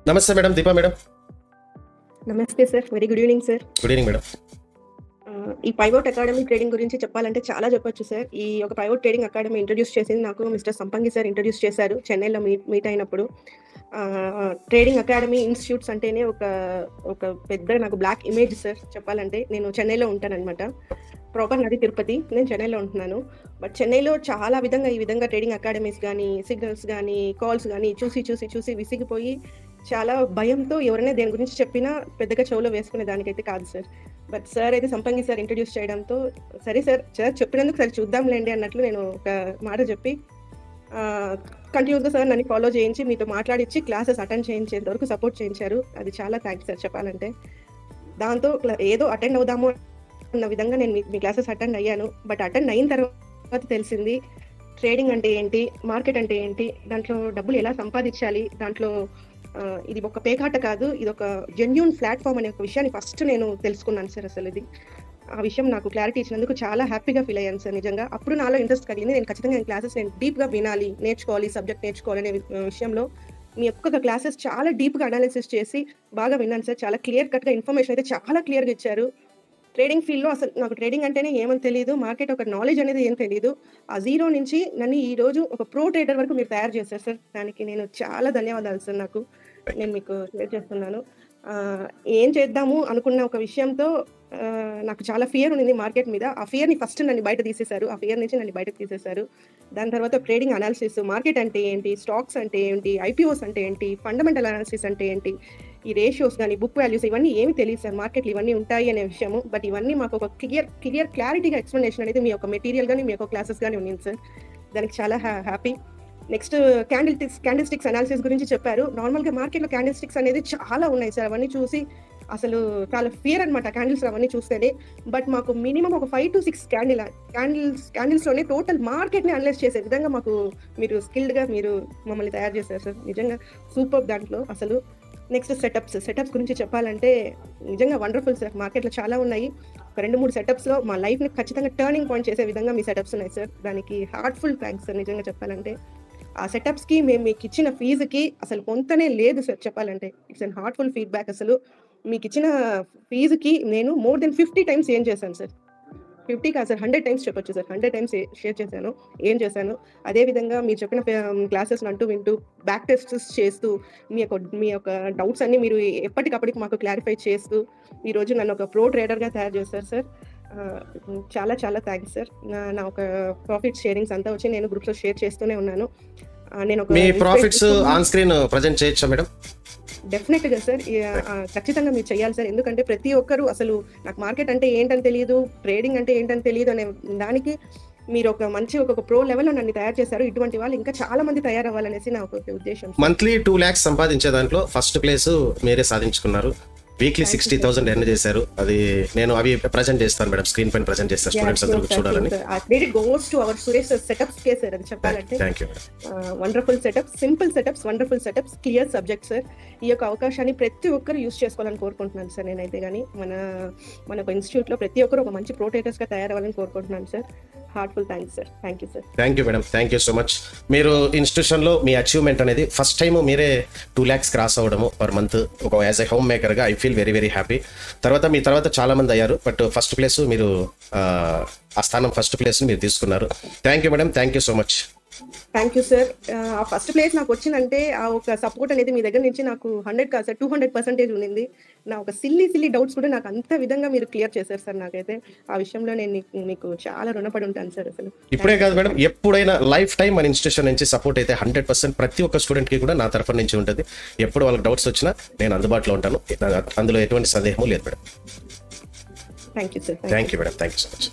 నమస్తే madam, Deepa madam. నమస్తే sir. Very good evening sir. Good evening madam. ఈ pivot academy trading గురించి చెప్పాలంటే చాలా చెప్పొచ్చు సార్. ఈ ఒక పైవోట్ ట్రేడింగ్ అకాడమీ ఇంట్రడ్యూస్ చేసింది నాకు మిస్టర్ సంపంగి సార్ ఇంట్రడ్యూస్ చేశారు చెన్నైలో మీట్ అయినప్పుడు. ట్రేడింగ్ అకాడమీ ఇన్స్టిట్యూట్స్ అంటేనే ఒక పెద్ద నాకు బ్లాక్ ఇమేజ్ సార్. చెప్పాలంటే నేను చెన్నైలో ఉంటానన్నమాట. ప్రాపర్ నాది తిరుపతి, నేను చెన్నైలో ఉంటున్నాను. బట్ చెన్నైలో చాలా విధంగా ఈ విధంగా ట్రేడింగ్ అకాడమీస్ కానీ, సిగ్నల్స్ కానీ, కాల్స్ కానీ చూసి విసిగిపోయి చాలా భయంతో ఎవరైనా దేని గురించి చెప్పినా పెద్దగా చెవులో వేసుకునే దానికైతే కాదు సార్. బట్ సార్ అయితే సంపంగి సార్ ఇంట్రడ్యూస్ చేయడంతో సరే సార్ చెప్పినందుకు సరే చూద్దాంలేండి అన్నట్లు నేను ఒక మాట చెప్పి కంటిన్యూస్గా సార్ నన్ను ఫాలో చేయించి మీతో మాట్లాడించి క్లాసెస్ అటెండ్ చేయించేంత వరకు సపోర్ట్ చేయించారు. అది చాలా థ్యాంక్స్ సార్ చెప్పాలంటే. దాంతో ఏదో అటెండ్ అవుదాము అన్న విధంగా నేను మీ క్లాసెస్ అటెండ్ అయ్యాను. బట్ అటెండ్ అయిన తర్వాత తెలిసింది ట్రేడింగ్ అంటే ఏంటి, మార్కెట్ అంటే ఏంటి, దాంట్లో డబ్బులు ఎలా సంపాదించాలి, దాంట్లో ఇది ఒక పేకాట కాదు, ఇది ఒక జెన్యూన్ ప్లాట్ఫామ్ అనే ఒక విషయాన్ని ఫస్ట్ నేను తెలుసుకున్నాను సార్. అసలు ఇది ఆ విషయం నాకు క్లారిటీ ఇచ్చినందుకు చాలా హ్యాపీగా ఫీల్ అయ్యాను సార్. నిజంగా అప్పుడు నాలో ఇంట్రెస్ట్ కలిగింది. నేను ఖచ్చితంగా క్లాసెస్ నేను డీప్గా వినాలి, నేర్చుకోవాలి, సబ్జెక్ట్ నేర్చుకోవాలి అనే విషయంలో మీ యొక్క క్లాసెస్ చాలా డీప్గా అనాలిసిస్ చేసి బాగా విన్నాను సార్. చాలా క్లియర్ కట్గా ఇన్ఫర్మేషన్ అయితే చాలా క్లియర్గా ఇచ్చారు. ట్రేడింగ్ ఫీల్డ్లో అసలు నాకు ట్రేడింగ్ అంటేనే ఏమని తెలియదు, మార్కెట్ ఒక నాలెడ్జ్ అనేది ఏం తెలియదు. ఆ జీరో నుంచి నన్ను ఈ రోజు ఒక ప్రో ట్రేడర్ వరకు మీరు తయారు చేశారు సార్. దానికి నేను చాలా ధన్యవాదాలు సార్. నేను మీకు షేర్ చేస్తున్నాను. ఏం చేద్దాము అనుకున్న ఒక విషయంతో నాకు చాలా ఫియర్ ఉంది మార్కెట్ మీద. ఆ ఫియర్ని ఫస్ట్ నన్ను బయట తీసేశారు. ఆ ఫియర్ నుంచి నన్ను బయటకు తీసేశారు. దాని తర్వాత ట్రేడింగ్ అనాలిసిస్, మార్కెట్ అంటే ఏంటి, స్టాక్స్ అంటే ఏంటి, ఐపీఓస్ అంటే ఏంటి, ఫండమెంటల్ అనాలిసిస్ అంటే ఏంటి, ఈ రేషియోస్ కానీ, బుక్ వాల్యూస్ ఇవన్నీ ఏమి తెలియదు సార్. మార్కెట్లు ఇవన్నీ ఉంటాయి అనే విషయము. బట్ ఇవన్నీ మాకు ఒక క్లారిటీగా ఎక్స్ప్లెనేషన్ అనేది మీ యొక్క మెటీరియల్ కానీ మీ యొక్క క్లాసెస్ కానీ ఉంది సార్. దానికి చాలా happy. Next candle sticks analysis గురించి చెప్పారు. నార్మల్గా మార్కెట్లో క్యాండిల్ స్టిక్స్ అనేది చాలా ఉన్నాయి సార్. అవన్నీ చూసి అసలు చాలా ఫియర్ అనమాట క్యాండిల్స్ అవన్నీ చూస్తేనే. బట్ మాకు మినిమం ఒక 5 to 6 క్యాండిల్స్లోనే టోటల్ మార్కెట్ని అనలైజ్ చేసే విధంగా మాకు మీరు స్కిల్డ్గా మీరు మమ్మల్ని తయారు చేశారు సార్. నిజంగా సూపర్ దాంట్లో అసలు. నెక్స్ట్ సెటప్స్ గురించి చెప్పాలంటే నిజంగా వండర్ఫుల్ సార్. మార్కెట్లో చాలా ఉన్నాయి. ఒక 2-3 సెటప్స్లో మా లైఫ్ని ఖచ్చితంగా టర్నింగ్ పాయింట్ చేసే విధంగా మీ సెటప్స్ ఉన్నాయి సార్. దానికి హార్ట్ఫుల్ థ్యాంక్స్ సార్ నిజంగా చెప్పాలంటే. ఆ సెటప్స్కి మేము మీకు ఇచ్చిన ఫీజుకి అసలు పొంతనే లేదు సార్ చెప్పాలంటే. It's an heartful feedback. అసలు మీకు ఇచ్చిన ఫీజుకి నేను మోర్ దెన్ 50 times ఏం చేశాను సార్. 50 కాదు సార్, 100 times చెప్పొచ్చు సార్. 100 times షేర్ చేశాను, ఏం చేశాను. అదేవిధంగా మీరు చెప్పిన క్లాసెస్ వింటూ బ్యాక్ టెస్ట్స్ చేస్తూ మీ యొక్క డౌట్స్ అన్ని మీరు ఎప్పటికప్పటికి మాకు క్లారిఫై చేస్తూ ఈరోజు నన్ను ఒక ప్రో ట్రేడర్గా తయారు చేశారు సార్. చాలా చాలా థ్యాంక్స్ సార్. నా ఒక ప్రాఫిట్ షేరింగ్స్ అంతా వచ్చి నేను గ్రూప్స్లో షేర్ చేస్తూనే ఉన్నాను. నేను మీ ప్రాఫిట్స్ ఆన్ స్క్రీన్ ప్రజెంట్ చేయొచ్చా మేడం? డెఫినెట్గా సార్, ఖచ్చితంగా మీరు చేయాలి సార్. ఎందుకంటే ప్రతి ఒక్కరు అసలు నాకు మార్కెట్ అంటే ఏంటని తెలియదు, ట్రేడింగ్ అంటే ఏంటని తెలియదు అనే దానికి మీరు ఒక ప్రో లెవెల్లో నన్ను తయారు చేశారు. ఇటువంటి వాళ్ళు ఇంకా చాలా మంది తయారవ్వాలనేసి నా ఒక ఉద్దేశం. మంత్లీ 2 lakhs సంపాదించే దాంట్లో ఫస్ట్ ప్లేస్ మీరే సాధించుకున్నారు. వీక్లీ 60,000 ఎర్న్ చేశారు. అది నేను అవి ప్రజెంట్ చేస్తాను మేడం, స్క్రీన్ పైన ప్రజెంట్ చేస్తాను స్టూడెంట్స్ అందరూ చూడాలని. Wonderful setups, simple setups, wonderful setups, clear subject sir. ఈ యొక్క అవకాశాన్ని ప్రతి ఒక్కరు యూజ్ చేసుకోవాలని కోరుకుంటున్నాను సార్. నేనైతే కానీ మన ఇన్స్టిట్యూట్లో ప్రతి ఒక్కరు ఒక మంచి ప్రొటేటర్స్ గా తయారవ్వాలని కోరుకుంటున్నాను sir. Heartful thanks sir. Thank you sir. Thank you madam, thank you so much. మీరు ఇన్స్టిట్యూషన్లో మీ అచీవ్మెంట్ అనేది ఫస్ట్ టైం మీరే 2 lakhs క్రాస్ అవ్వడము పర్ మంత్ ఒక యాజ్ ఎ హోమ్ మేకర్గా I feel very very happy. మీ తర్వాత చాలా మంది అయ్యారు, బట్ ఫస్ట్ ప్లేస్ మీరు ఆ స్థానం ఫస్ట్ ప్లేస్ మీరు తీసుకున్నారు. Thank you madam, thank you so much. Thank you sir. ఆ ఫస్ట్ ప్లేస్ నాకు వచ్చిందంటే ఆ ఒక సపోర్ట్ అనేది మీ దగ్గర నుంచి నాకు 100 కాదు సార్ 200% ఉండింది. నా ఒక సిల్లీ డౌట్స్ కూడా నాకు అంత విధంగా మీరు క్లియర్ చేశారు సార్. నాకైతే ఆ విషయంలో నేను మీకు చాలా రుణపడి ఉంటాను సార్. అసలు ఇప్పుడే కాదు మేడం, ఎప్పుడైనా లైఫ్ టైం మన ఇన్స్టిట్యూషన్ నుంచి సపోర్ట్ అయితే 100% ప్రతి ఒక్క స్టూడెంట్ కి కూడా నా తరఫు నుంచి ఉంటుంది. ఎప్పుడు వాళ్ళకి డౌట్స్ వచ్చినా నేను అందుబాటులో ఉంటాను. అందులో ఎటువంటి సందేహము లేదు madam. Thank you sir. Thank you madam, thank you so much.